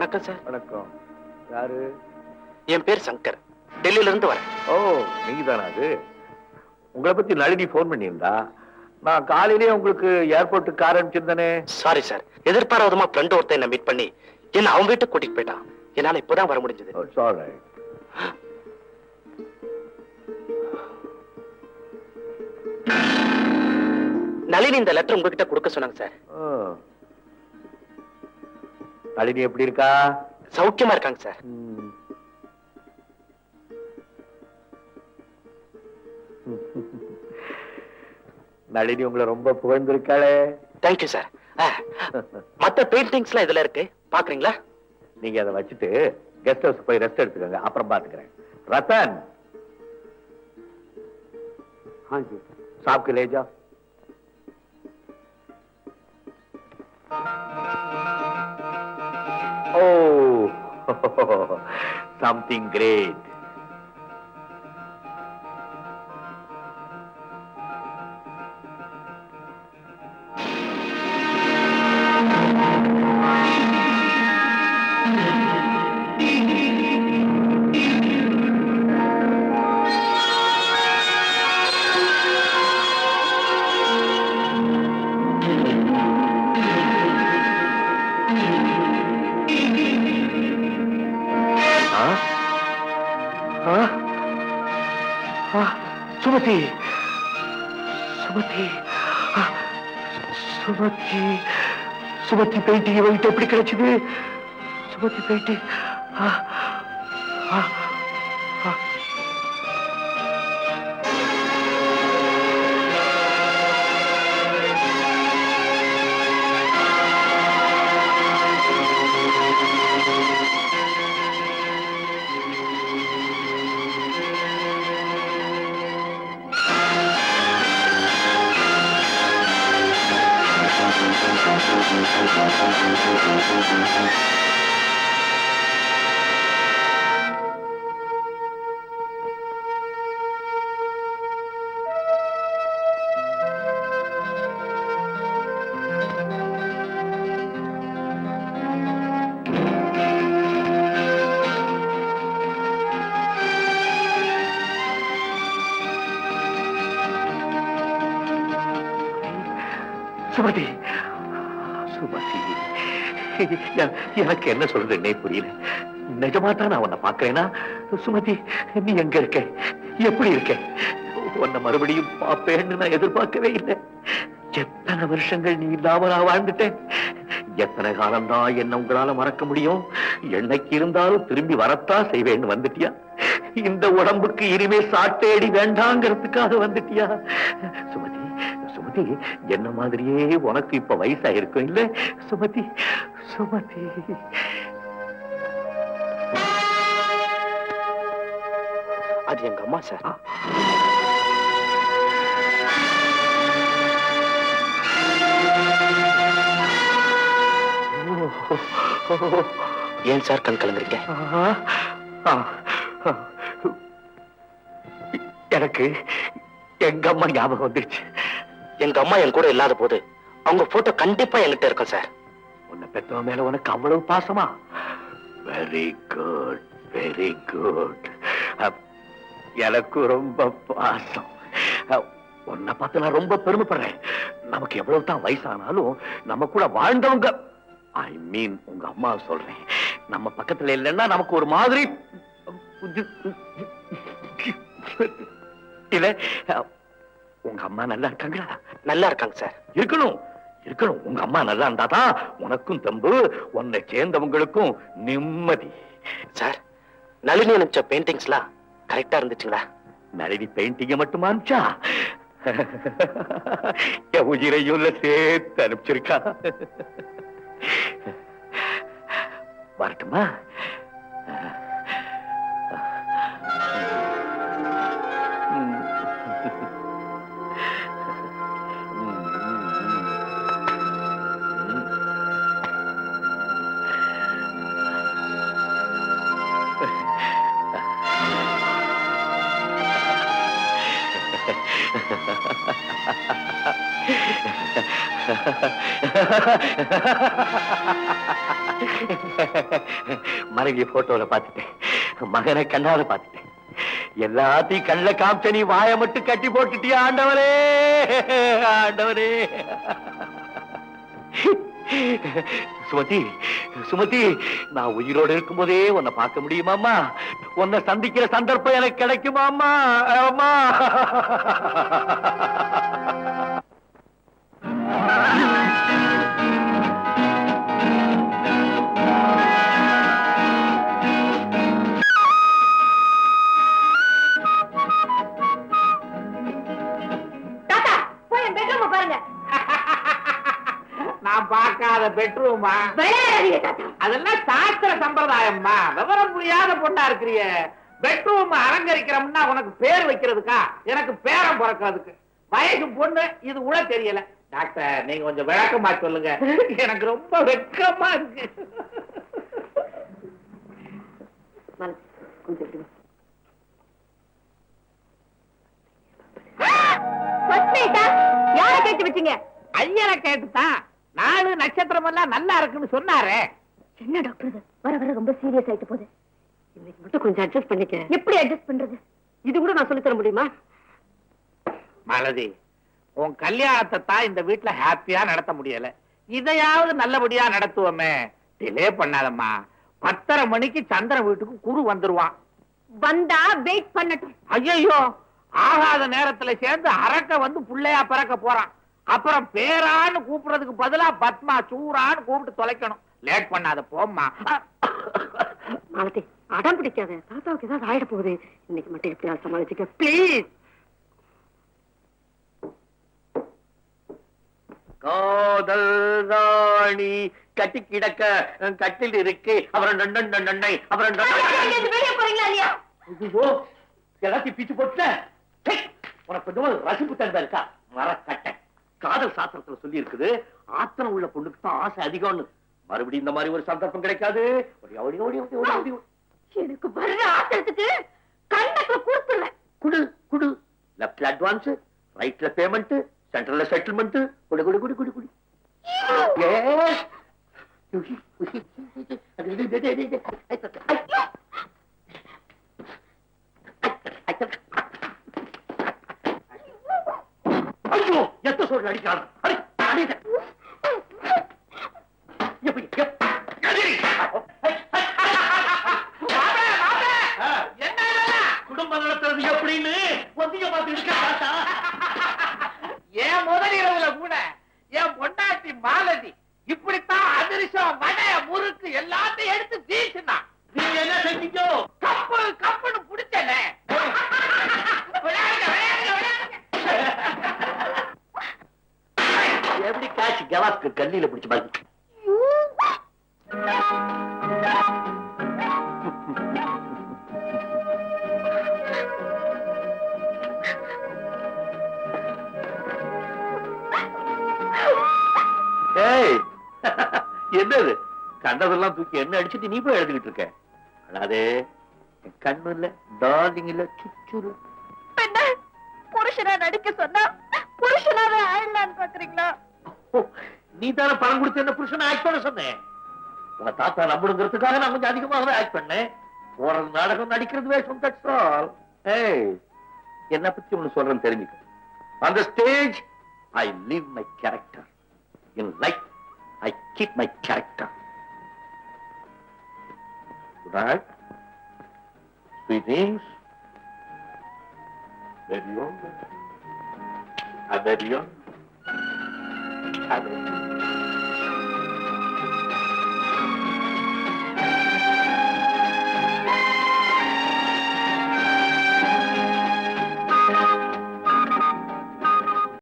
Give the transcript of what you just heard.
வணக்கம் சார். வணக்கம். யாரு? என் பேர் சங்கர், டெல்லியில இருந்து வரேன். ஓ, நீங்க தானா அது? உங்களை பத்தி நளினி போன் பண்ணியிருந்தா. நான் காலையிலேயே உங்களுக்கு ஏர்போர்ட்டுக்கு கார் அனுப்பிச்சிருந்தேனே. சாரி சார், எதிர்பாராதமா ஃப்ரெண்ட் ஒருத்தன் என்ன மீட் பண்ணி என்ன அவன் வீட்டுக்கு கூட்டிட்டு போயிட்டான். என்னால இப்பதான் வர முடிஞ்சது. நளினி இந்த லெட்டர் உங்ககிட்ட கொடுக்க சொன்னாங்க சார். நளினி எப்படி இருக்கா? சௌக்கியமா இருக்காங்க சார். நளினி உங்களை ரொம்ப புகழ்ந்திருக்காளே. Thank you sir. மத்த பெயிண்டிங்ஸ் எல்லாம் இதுல இருக்கு, பாக்குறீங்களா? நீங்க அதை வச்சுட்டு கெஸ்ட் ஹவுஸ் போய் ரெஸ்ட் எடுத்துக்கோங்க, அப்புறம் பாத்துக்கிறேன். ரத்தன், சாப்க்கு ले जा. Oh, something great. Sumathi, Sumathi, Sumathi, Sumathi painting வீட்டு எப்படி கிடைச்சது? சுமதி பெயிண்டிங். சுமதி, சுமதி, எனக்கு என்ன சொல்றேன்னே புரியல. நிஜமாதான் நான் உன்னை பாக்குறேன்னா. சுமதி, நீ எங்க இருக்க? எப்படி இருக்க? உன்னை மறுபடியும் பாப்பேன்னு நான் எதிர்பார்க்கவே இல்லை. எத்தனை வருஷங்கள் நீ இல்லாம நான் வாழ்ந்துட்டேன். எத்தனை காலம்தான் என்ன உங்களால மறக்க முடியும்? என்னைக்கு இருந்தாலும் திரும்பி வரத்தான் செய்வேன்னு வந்துட்டியா? இந்த உடம்புக்கு இனிமே சாட்டேடி வேண்டாங்கிறதுக்காக வந்துட்டியா? சுமதி, சுமதி, என்ன மாதிரியே உனக்கு இப்ப வயசா இருக்கும் இல்ல? சுமதி, சுமதி. அது எங்க அம்மா சார். ஏன் சார் கண் கலங்குறீங்க? எனக்கு எங்க அம்மா ஞாபகம் வந்துருச்சு. எங்க அம்மா என் கூட இல்லாத போது அவங்க போட்டோ கண்டிப்பா என்கிட்ட இருக்கும் சார். உன்னை பெத்தவ மேல உனக்கு அவ்வளவு பாசமா? Very good, very good. எனக்கு ரொம்ப பாசம். உன்னை பார்த்து நான் ரொம்ப பெருமைப்படுறேன். நமக்கு எவ்வளவு தான் வயசானாலும் நம்ம கூட வாழ்ந்தவங்க, ஐ மீன் உங்க அம்மா சொல்றேன், நம்ம பக்கத்துல இல்லைன்னா நமக்கு ஒரு மாதிரி இல்ல. உங்க அம்மா நல்லா இருக்காங்களா? நல்லா இருக்காங்க சார். இருக்கணும், இருக்கணும். உங்க அம்மா நல்லா இருந்தாதான் உனக்கும் தெம்பு, உன்னை சேர்ந்தவங்களுக்கும் நிம்மதி. சார், நளினி அனுப்பிச்ச பெயிண்டிங்ஸ்லாம் கரெக்டா இருந்துச்சுங்களா? நளினி பெயிண்டிங்க மட்டுமா அனுப்பிச்சா? என் உயிரையும் சேர்த்து அனுப்பிச்சிருக்கா. வரட்டுமா? ஜானகி போட்டோல பாத்துட்டேன், மகனை கண்ணால பாத்துட்டேன். எல்லாத்தையும் கண்ணுல காமிச்ச நீ வாயை மட்டும் கட்டி போட்டுட்டியா ஆண்டவரே, ஆண்டவரே. சுமதி, சுமதி, நான் உயிரோடு இருக்கும் போதே உன்னை பார்க்க முடியுமாமா? உன்னை சந்திக்கிற சந்தர்ப்பம் எனக்கு கிடைக்குமாமா? அம்மா. நான் பார்க்காத பெட்ரூமா? அதெல்லாம் சாஸ்திர சம்பிரதாயம்மா. விவரம் புரியாத பொண்ணா இருக்கிறிய. பெட்ரூம் அலங்கரிக்கிறோம்னா உனக்கு பேர் வைக்கிறதுக்கா? எனக்கு பேரம் பிறக்கிறதுக்கு. வயசு பொண்ணு இது கூட தெரியல. டாக்டர், நீங்க கொஞ்சம் விளக்கமா சொல்லுங்க, எனக்கு ரொம்ப வெட்கமா இருக்கு. யாரை கேட்டு வச்சீங்க? ஐயரை கேட்டுதான். நாலு நட்சத்திரம் எல்லாம் நல்லா இருக்குன்னு சொன்னாரு. என்ன டாக்டர் இது? வர வர ரொம்ப சீரியஸ் ஆயிட்டு போகுது. இன்னைக்கு மட்டும் கொஞ்சம் அட்ஜஸ்ட் பண்ணிக்க. எப்படி அட்ஜஸ்ட் பண்றது? இது கூட நான் சொல்லி தர முடியுமா? மாலதி, உன் கல்யாணத்தை தான் இந்த வீட்டுல ஹாப்பியா நடத்த முடியல. இதையாவது நல்லபடியா நடத்துவோமே. டிலே பண்ணாதம்மா. 10:30 மணிக்கு சந்திரன் வீட்டுக்கு குரு வந்துருவான். வந்தா வெயிட் பண்ணட்டும். ஐயோ, ஆகாத நேரத்துல சேர்ந்து அரக்க வந்து புள்ளையா பிறக்க போறான். அப்புறம் பேரான்னு கூப்பிடுறதுக்கு பதிலா பத்மா சூரான்னு கூப்பிட்டு தொலைக்கணும். லேட் பண்ணாத போம்மா. மாலதி, அடம் பிடிக்காத. தாத்தாவுக்கு ஏதாவது ஆயிட போகுது. இன்னைக்கு மட்டும் எப்படியாவது சமாளிச்சுக்க பிளீஸ். காதல் ராணி கட்டி கிடக்க கட்டில் இருக்கு. அப்புறம் வெளியே போறீங்களா இல்லையா? எல்லாத்தையும் பீச்சு போட்டு உனக்கு கொஞ்சம் ரசிப்பு தந்தா இருக்கா? மரக்கட்ட காதல் சாஸ்திரத்துல சொல்லி இருக்குது, ஆத்திரம் உள்ள பொண்ணுக்கு தான் ஆசை அதிகம்னு. மறுபடியும் இந்த மாதிரி ஒரு சந்தர்ப்பம் கிடைக்காது. எனக்கு வர்ற ஆத்திரத்துக்கு கண்ணத்துல கொடுத்துருவேன். குடு குடு. லெப்ட்ல அட்வான்ஸ், ரைட்ல பேமெண்ட், சென்ட்ரல்ல செட்டில்மெண்ட். குடு குடு குடு குடு குடு. ஐயோ, எத்த சொல்ற அடிக்கிறான். குடும்பம் நடத்துறது எப்படின்னு ஒத்திய பார்த்து இருக்க பார்த்தா. என் முதலிரவுல கூட என் பொண்டாட்டி மாலதி இப்படித்தான் அதிர்ஷ்டம் வடை முறுக்கு எல்லாத்தையும் எடுத்து வீசினா. நீ என்ன செஞ்சீங்கோ? கப்பு கப்புன்னு புடிச்சனே. எப்படி காட்சி கவாஸ்க்கு கல்லில பிடிச்சு பாருங்க. என்னது? கண்டதெல்லாம் தூக்கி என்ன அடிச்சுட்டு நீ போய் எழுதிக்கிட்டு இருக்க? அதாவது கண்ணு இல்ல, டார்லிங் இல்ல, சுச்சுரு. புருஷனா நடிக்க சொன்னா புருஷனாவே ஆயிடலான்னு பாக்குறீங்களா? நீ தானே பணம் கொடுத்து என்ன புருஷனை ஆக்ட் பண்ண சொன்னேன். உங்க தாத்தா நம்பணுங்கிறதுக்காக நான் கொஞ்சம் அதிகமாகவே ஆக்ட் பண்ணேன். போறது நாடகம், நடிக்கிறது வேஷம். That's all. என்ன பத்தி ஒண்ணு சொல்றேன்னு தெரிஞ்சுக்க. On the stage, I live my character. In life, I keep my character. Good night. Sweet dreams. Baby on. A baby on. A baby.